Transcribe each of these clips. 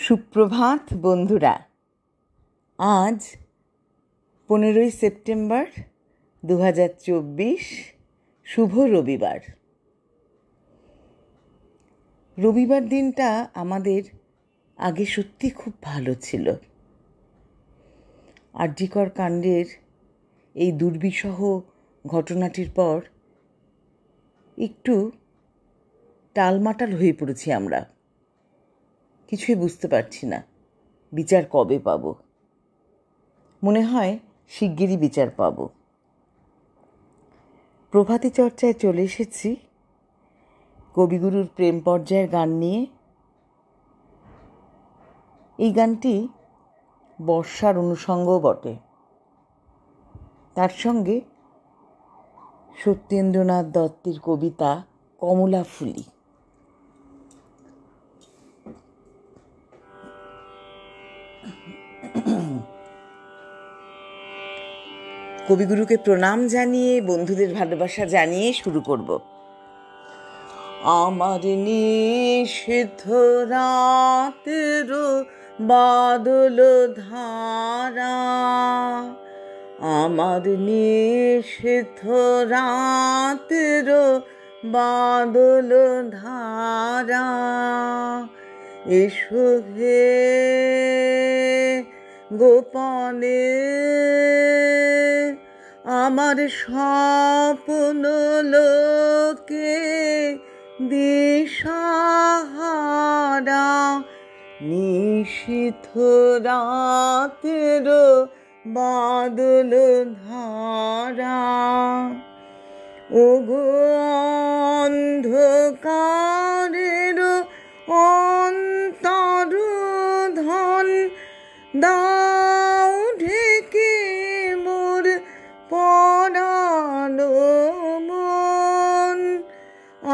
সুপ্রভাত বন্ধুরা। আজ 15ই সেপ্টেম্বর 2024, শুভ রবিবার। রবিবার দিনটা আমাদের আগে সত্যি খুব ভালো ছিল। আরজিকর কাণ্ডের এই দুর্বিষহ ঘটনাটির পর একটু টালমাটাল হয়ে পড়েছি আমরা। কিছুই বুঝতে পারছি না বিচার কবে পাব। মনে হয় শিগগিরই বিচার পাব। প্রভাতী চর্চায় চলে এসেছি কবিগুরুর প্রেম পর্যায়ের গান নিয়ে। এই গানটি বর্ষার অনুষঙ্গও বটে। তার সঙ্গে সত্যেন্দ্রনাথ দত্তের কবিতা কমলা ফুলি। কবিগুরুকে প্রণাম জানিয়ে, বন্ধুদের ভালোবাসা জানিয়ে শুরু করব। আমার নিষিদ্ধ রাতের বাদল ধারা, আমার নিষিদ্ধ রাতের বাদল ধারা, এসো হে গোপনে আমার স্বপ্ন লোকে দিশাহারা, নিশীথ রাতের বাদল ধারা, ওগো অন্ধকারের অন্তর্ধন, দাও ঢেকে মোর পরানো মন।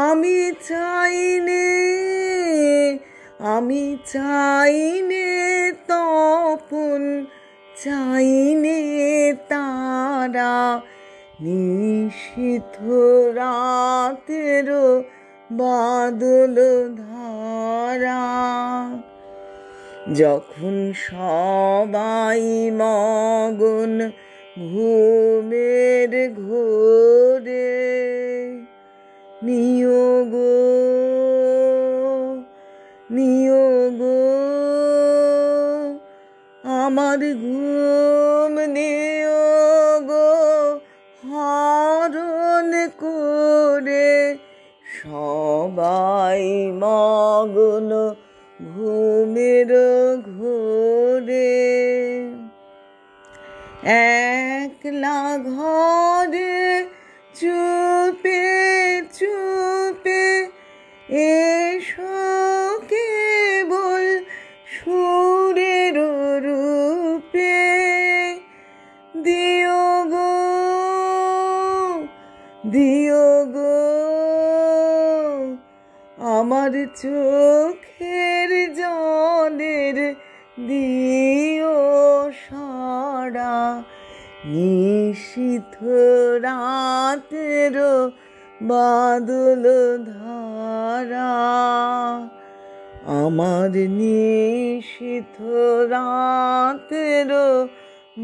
আমি চাইনে তপন, চাইনে তারা, নিশীথ রাতের বাদল ধারা। যখন সবাই মগন ঘুমের ঘোরে, নিয়োগ আমার ঘুম নিয়োগ হরণ করে, সবাই মগন ঘুমের ঘোরে। একলা ঘরে চুপে চুপে এসো কেবল সুরের রূপে, দিও গো আমার চোখের জলের দিও সারা, নিশীথ রাতের বাদল ধারা, আমার নিশীথ রাতের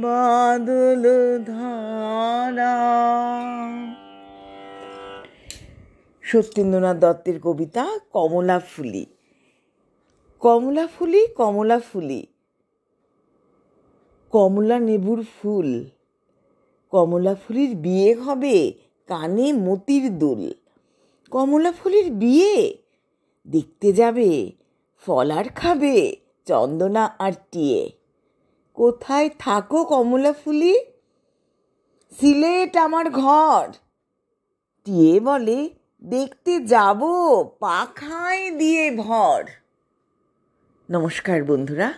বাদল ধারা। সত্যেন্দ্রনাথ দত্তের কবিতা কমলা ফুলি। কমলা ফুলি, কমলা ফুলি, কমলা নেবুর ফুল, কমলা ফুলির বিয়ে হবে, কানে মতির দুল। কমলা ফুলির বিয়ে দেখতে যাবে, ফল আর খাবে, চন্দনা আর টিয়ে। কোথায় থাকো কমলা ফুলি? সিলেট আমার ঘর। টিয়ে বলে দেখতে যাব, পাখায় দিয়ে ভর। নমস্কার বন্ধুরা।